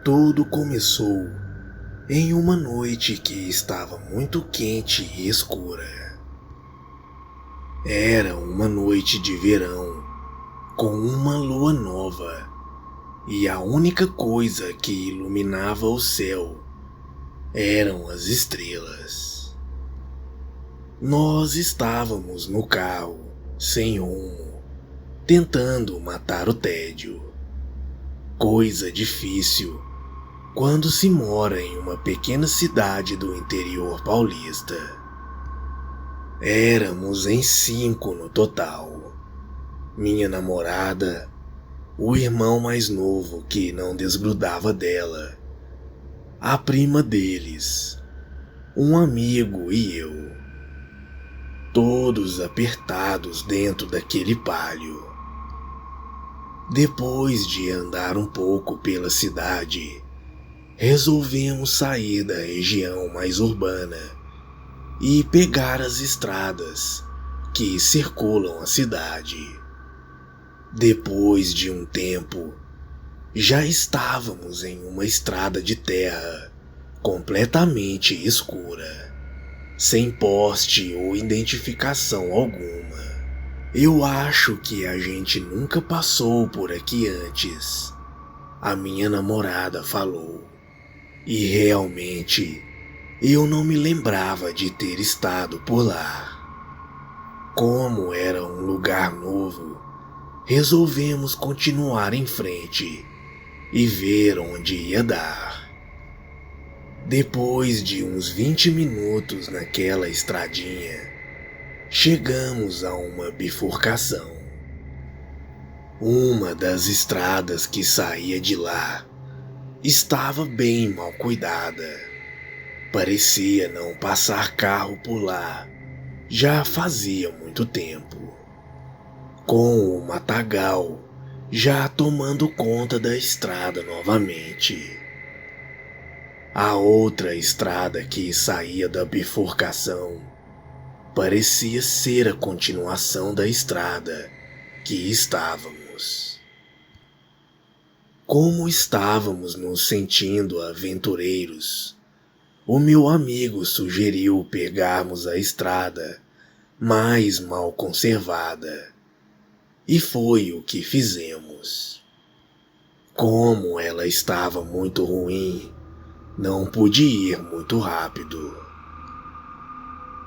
Tudo começou em uma noite que estava muito quente e escura. Era uma noite de verão, com uma lua nova, e a única coisa que iluminava o céu eram as estrelas. Nós estávamos no carro, sem rumo, tentando matar o tédio. Coisa difícil quando se mora em uma pequena cidade do interior paulista. Éramos em 5 no total. Minha namorada, o irmão mais novo que não desgrudava dela, a prima deles, um amigo e eu. Todos apertados dentro daquele palio. Depois de andar um pouco pela cidade, resolvemos sair da região mais urbana e pegar as estradas que circulam a cidade. Depois de um tempo, já estávamos em uma estrada de terra completamente escura, sem poste ou identificação alguma. Eu acho que a gente nunca passou por aqui antes, a minha namorada falou. E realmente, eu não me lembrava de ter estado por lá. Como era um lugar novo, resolvemos continuar em frente e ver onde ia dar. Depois de uns 20 minutos naquela estradinha, chegamos a uma bifurcação. Uma das estradas que saía de lá estava bem mal cuidada. Parecia não passar carro por lá já fazia muito tempo. Com o matagal já tomando conta da estrada novamente. A outra estrada que saía da bifurcação parecia ser a continuação da estrada que estávamos. Como estávamos nos sentindo aventureiros, o meu amigo sugeriu pegarmos a estrada mais mal conservada, e foi o que fizemos. Como ela estava muito ruim, não pude ir muito rápido.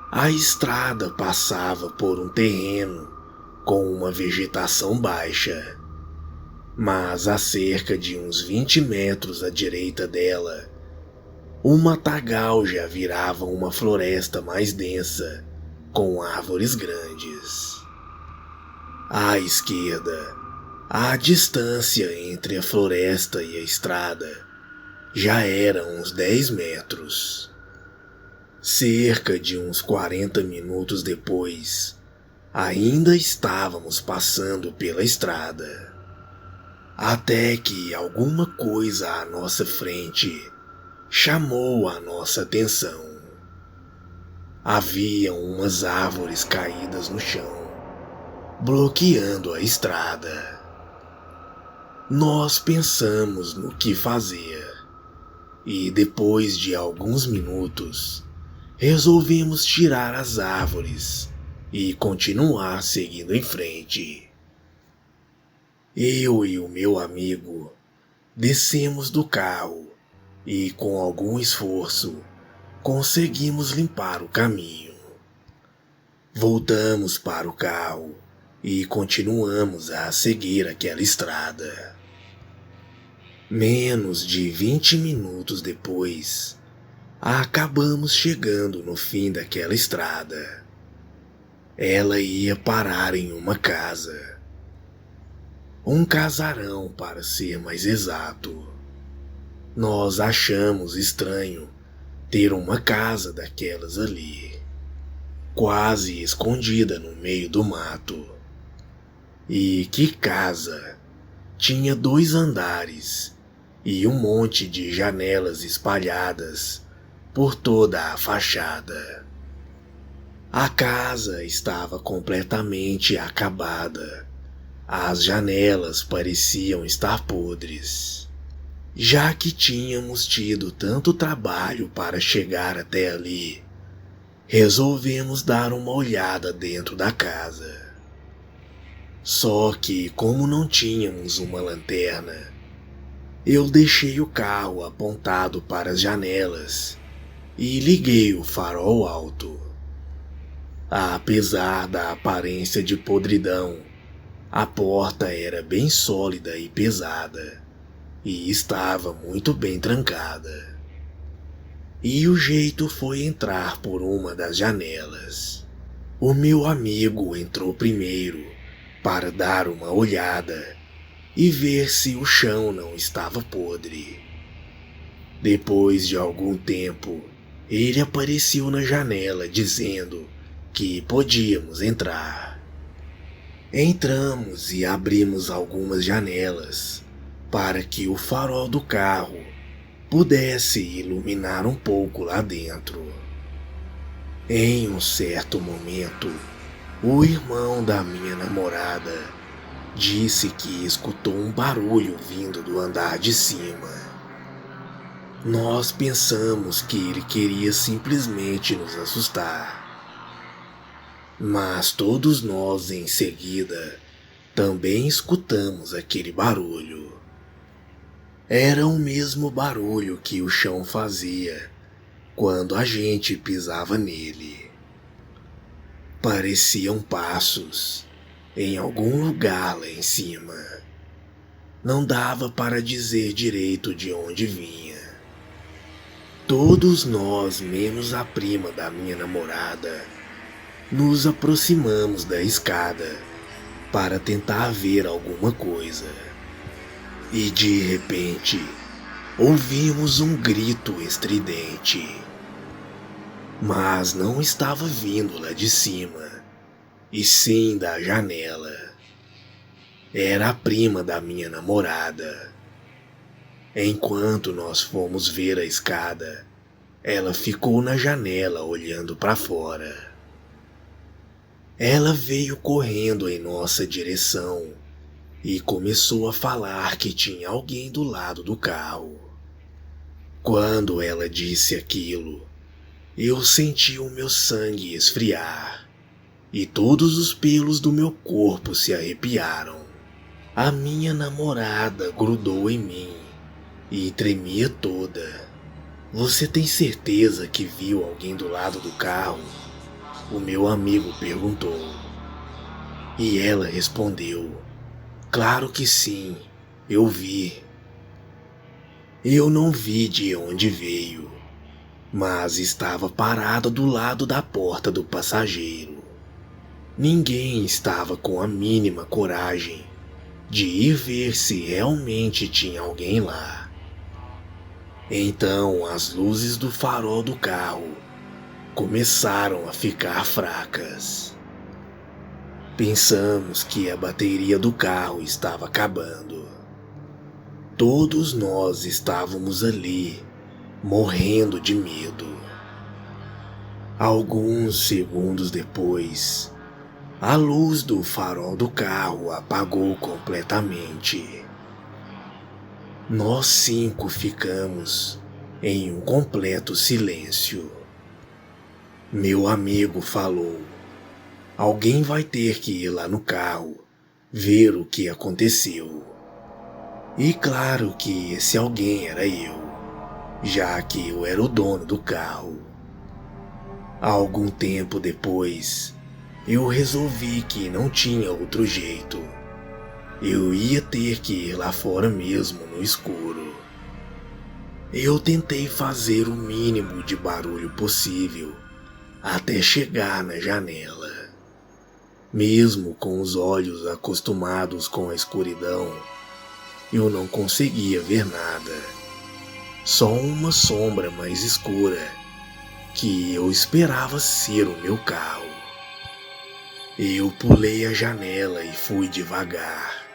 A estrada passava por um terreno com uma vegetação baixa, mas a cerca de uns 20 metros à direita dela, o matagal já virava uma floresta mais densa, com árvores grandes. À esquerda, a distância entre a floresta e a estrada já era uns 10 metros. Cerca de uns 40 minutos depois, ainda estávamos passando pela estrada. Até que alguma coisa à nossa frente chamou a nossa atenção. Haviam umas árvores caídas no chão, bloqueando a estrada. Nós pensamos no que fazer, e depois de alguns minutos, resolvemos tirar as árvores e continuar seguindo em frente. Eu e o meu amigo descemos do carro e, com algum esforço, conseguimos limpar o caminho. Voltamos para o carro e continuamos a seguir aquela estrada. Menos de 20 minutos depois, acabamos chegando no fim daquela estrada. Ela ia parar em uma casa. Um casarão, para ser mais exato. Nós achamos estranho ter uma casa daquelas ali, quase escondida no meio do mato. E que casa! Tinha 2 andares e um monte de janelas espalhadas por toda a fachada. A casa estava completamente acabada. As janelas pareciam estar podres. Já que tínhamos tido tanto trabalho para chegar até ali, resolvemos dar uma olhada dentro da casa. Só que, como não tínhamos uma lanterna, eu deixei o carro apontado para as janelas e liguei o farol alto. Apesar da aparência de podridão, a porta era bem sólida e pesada, e estava muito bem trancada. E o jeito foi entrar por uma das janelas. O meu amigo entrou primeiro para dar uma olhada e ver se o chão não estava podre. Depois de algum tempo, ele apareceu na janela dizendo que podíamos entrar. Entramos e abrimos algumas janelas para que o farol do carro pudesse iluminar um pouco lá dentro. Em um certo momento, o irmão da minha namorada disse que escutou um barulho vindo do andar de cima. Nós pensamos que ele queria simplesmente nos assustar. Mas todos nós em seguida também escutamos aquele barulho. Era o mesmo barulho que o chão fazia quando a gente pisava nele. Pareciam passos em algum lugar lá em cima. Não dava para dizer direito de onde vinha. Todos nós, menos a prima da minha namorada, nos aproximamos da escada para tentar ver alguma coisa. E de repente, ouvimos um grito estridente. Mas não estava vindo lá de cima, e sim da janela. Era a prima da minha namorada. Enquanto nós fomos ver a escada, ela ficou na janela olhando para fora. Ela veio correndo em nossa direção e começou a falar que tinha alguém do lado do carro. Quando ela disse aquilo, eu senti o meu sangue esfriar e todos os pelos do meu corpo se arrepiaram. A minha namorada grudou em mim e tremia toda. Você tem certeza que viu alguém do lado do carro? O meu amigo perguntou. E ela respondeu: claro que sim, eu vi. Eu não vi de onde veio, mas estava parada do lado da porta do passageiro. Ninguém estava com a mínima coragem de ir ver se realmente tinha alguém lá. Então as luzes do farol do carro começaram a ficar fracas. Pensamos que a bateria do carro estava acabando. Todos nós estávamos ali, morrendo de medo. Alguns segundos depois, a luz do farol do carro apagou completamente. Nós 5 ficamos em um completo silêncio. Meu amigo falou: alguém vai ter que ir lá no carro, ver o que aconteceu. E claro que esse alguém era eu, já que eu era o dono do carro. Algum tempo depois, eu resolvi que não tinha outro jeito. Eu ia ter que ir lá fora mesmo no escuro. Eu tentei fazer o mínimo de barulho possível até chegar na janela. Mesmo com os olhos acostumados com a escuridão, eu não conseguia ver nada. Só uma sombra mais escura, que eu esperava ser o meu carro. Eu pulei a janela e fui devagar,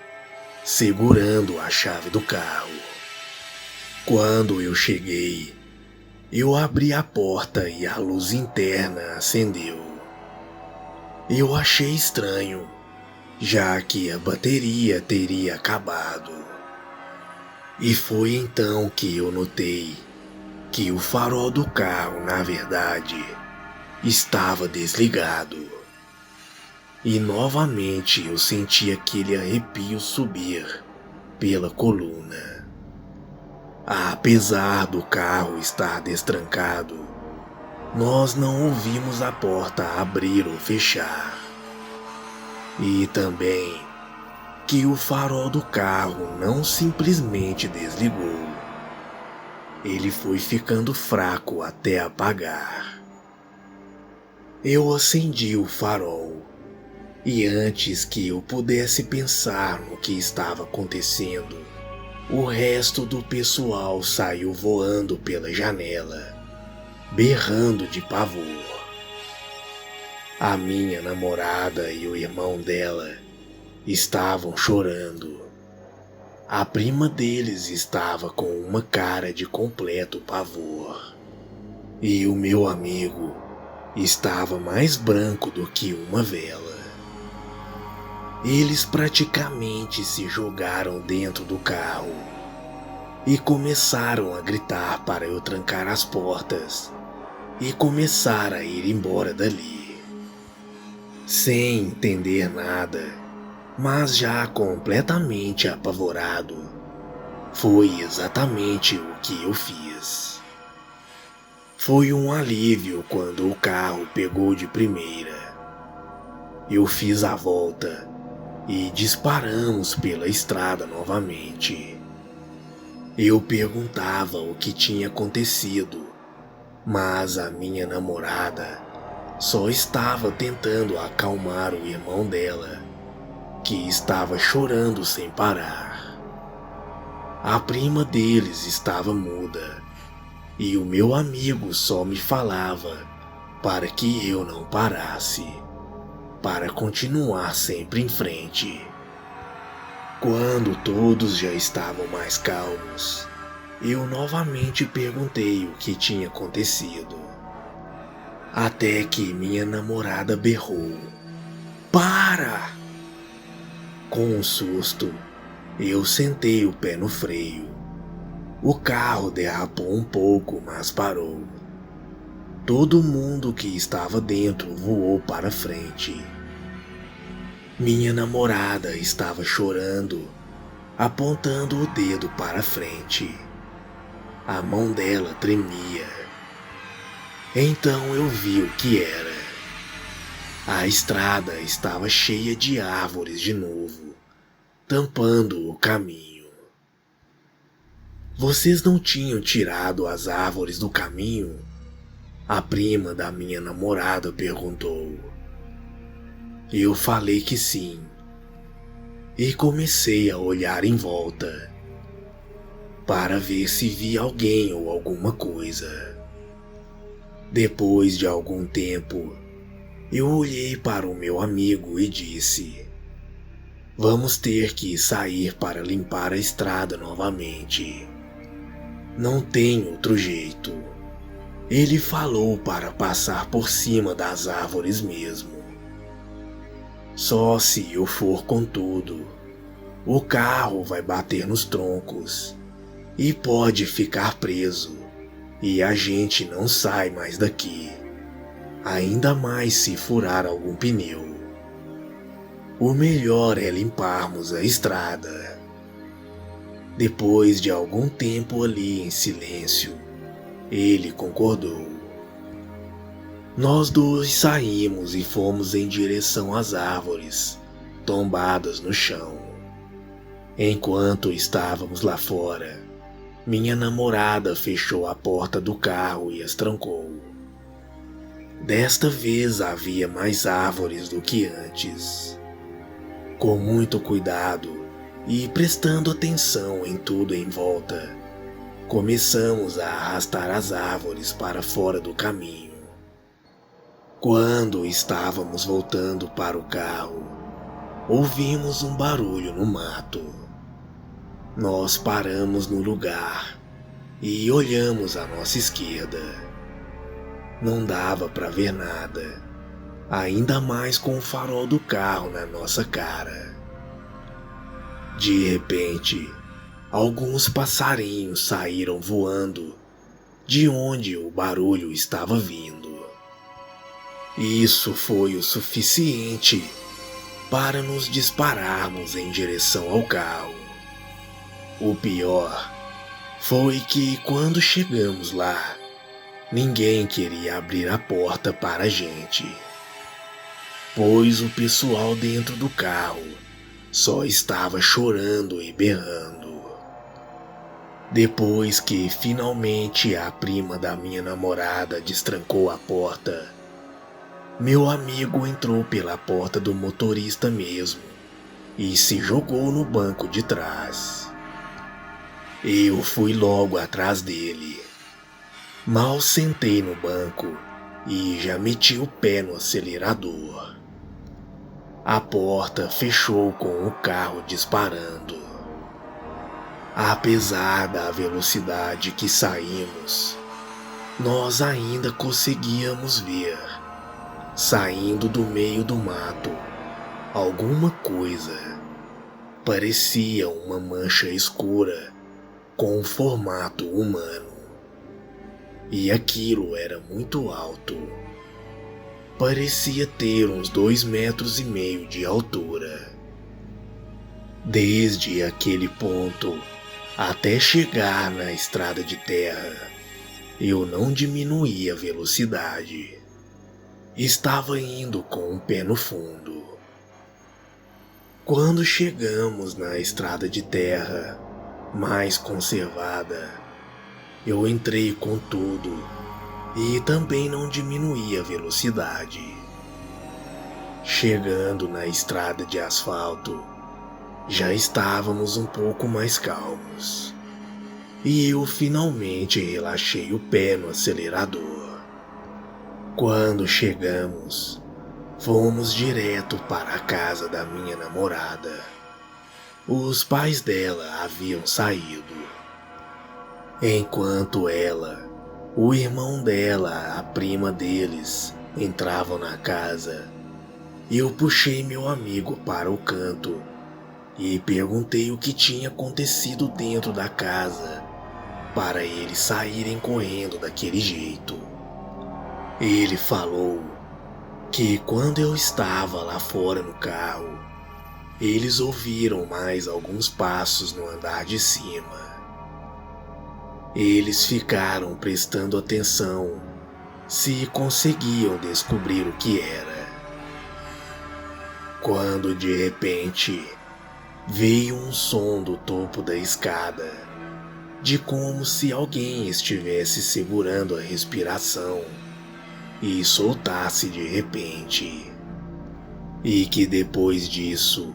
segurando a chave do carro. Quando eu cheguei, eu abri a porta e a luz interna acendeu. Eu achei estranho, já que a bateria teria acabado. E foi então que eu notei que o farol do carro, na verdade, estava desligado. E novamente eu senti aquele arrepio subir pela coluna. Apesar do carro estar destrancado, nós não ouvimos a porta abrir ou fechar. E também que o farol do carro não simplesmente desligou. Ele foi ficando fraco até apagar. Eu acendi o farol e antes que eu pudesse pensar no que estava acontecendo, o resto do pessoal saiu voando pela janela, berrando de pavor. A minha namorada e o irmão dela estavam chorando. A prima deles estava com uma cara de completo pavor. E o meu amigo estava mais branco do que uma vela. Eles praticamente se jogaram dentro do carro e começaram a gritar para eu trancar as portas e começar a ir embora dali. Sem entender nada, mas já completamente apavorado, foi exatamente o que eu fiz. Foi um alívio quando o carro pegou de primeira. Eu fiz a volta e disparamos pela estrada novamente. Eu perguntava o que tinha acontecido, mas a minha namorada só estava tentando acalmar o irmão dela, que estava chorando sem parar. A prima deles estava muda e o meu amigo só me falava para que eu não parasse, para continuar sempre em frente. Quando todos já estavam mais calmos, eu novamente perguntei o que tinha acontecido. Até que minha namorada berrou: "Para!" Com um susto, eu sentei o pé no freio. O carro derrapou um pouco, mas parou. Todo mundo que estava dentro voou para frente. Minha namorada estava chorando, apontando o dedo para frente. A mão dela tremia. Então eu vi o que era. A estrada estava cheia de árvores de novo, tampando o caminho. "Vocês não tinham tirado as árvores do caminho?" A prima da minha namorada perguntou. Eu falei que sim, e comecei a olhar em volta, para ver se via alguém ou alguma coisa. Depois de algum tempo, eu olhei para o meu amigo e disse: "Vamos ter que sair para limpar a estrada novamente. Não tem outro jeito." Ele falou para passar por cima das árvores mesmo. "Só se eu for com tudo, o carro vai bater nos troncos e pode ficar preso, e a gente não sai mais daqui, ainda mais se furar algum pneu. O melhor é limparmos a estrada." Depois de algum tempo ali em silêncio, ele concordou. Nós dois saímos e fomos em direção às árvores, tombadas no chão. Enquanto estávamos lá fora, minha namorada fechou a porta do carro e as trancou. Desta vez havia mais árvores do que antes. Com muito cuidado e prestando atenção em tudo em volta, começamos a arrastar as árvores para fora do caminho. Quando estávamos voltando para o carro, ouvimos um barulho no mato. Nós paramos no lugar e olhamos à nossa esquerda. Não dava para ver nada, ainda mais com o farol do carro na nossa cara. De repente, alguns passarinhos saíram voando de onde o barulho estava vindo. Isso foi o suficiente para nos dispararmos em direção ao carro. O pior foi que quando chegamos lá, ninguém queria abrir a porta para a gente, pois o pessoal dentro do carro só estava chorando e berrando. Depois que finalmente a prima da minha namorada destrancou a porta, meu amigo entrou pela porta do motorista mesmo e se jogou no banco de trás. Eu fui logo atrás dele. Mal sentei no banco e já meti o pé no acelerador. A porta fechou com o carro disparando. Apesar da velocidade que saímos, nós ainda conseguíamos ver, saindo do meio do mato, alguma coisa. Parecia uma mancha escura com um formato humano. E aquilo era muito alto. Parecia ter uns 2,5 metros de altura. Desde aquele ponto até chegar na estrada de terra, eu não diminuí a velocidade. Estava indo com o pé no fundo. Quando chegamos na estrada de terra, mais conservada, eu entrei com tudo e também não diminuí a velocidade. Chegando na estrada de asfalto, já estávamos um pouco mais calmos e eu finalmente relaxei o pé no acelerador. Quando chegamos, fomos direto para a casa da minha namorada. Os pais dela haviam saído. Enquanto ela, o irmão dela, a prima deles, entravam na casa, eu puxei meu amigo para o canto e perguntei o que tinha acontecido dentro da casa para eles saírem correndo daquele jeito. Ele falou que quando eu estava lá fora no carro, eles ouviram mais alguns passos no andar de cima. Eles ficaram prestando atenção se conseguiam descobrir o que era. Quando de repente veio um som do topo da escada, de como se alguém estivesse segurando a respiração e soltasse de repente. E que depois disso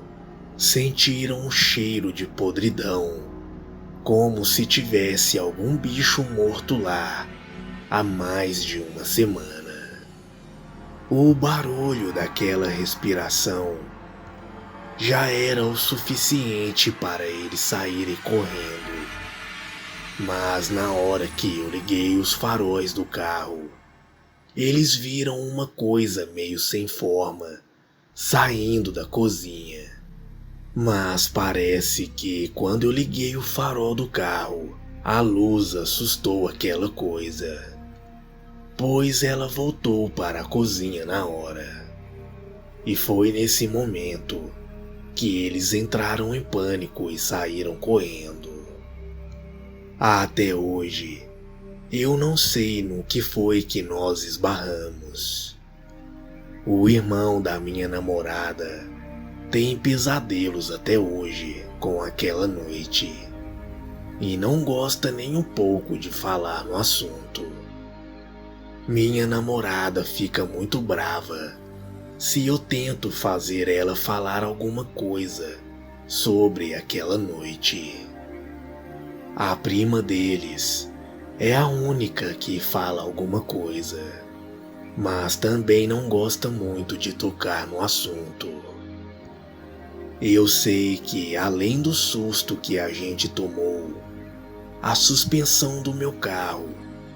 sentiram um cheiro de podridão, como se tivesse algum bicho morto lá há mais de uma semana. O barulho daquela respiração já era o suficiente para eles saírem correndo. Mas na hora que eu liguei os faróis do carro, eles viram uma coisa meio sem forma saindo da cozinha. Mas parece que quando eu liguei o farol do carro, a luz assustou aquela coisa, pois ela voltou para a cozinha na hora. E foi nesse momento que eles entraram em pânico e saíram correndo. Até hoje, eu não sei no que foi que nós esbarramos. O irmão da minha namorada tem pesadelos até hoje com aquela noite e não gosta nem um pouco de falar no assunto. Minha namorada fica muito brava se eu tento fazer ela falar alguma coisa sobre aquela noite. A prima deles é a única que fala alguma coisa, mas também não gosta muito de tocar no assunto. Eu sei que, além do susto que a gente tomou, a suspensão do meu carro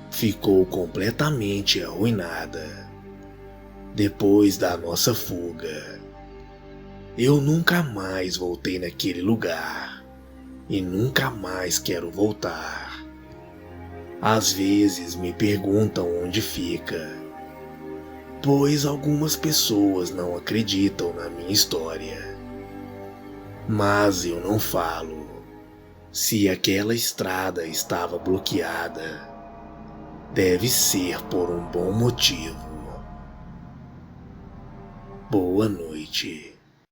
ficou completamente arruinada. Depois da nossa fuga, eu nunca mais voltei naquele lugar. e nunca mais quero voltar. Às vezes me perguntam onde fica, pois algumas pessoas não acreditam na minha história. Mas eu não falo. Se aquela estrada estava bloqueada, deve ser por um bom motivo. Boa noite.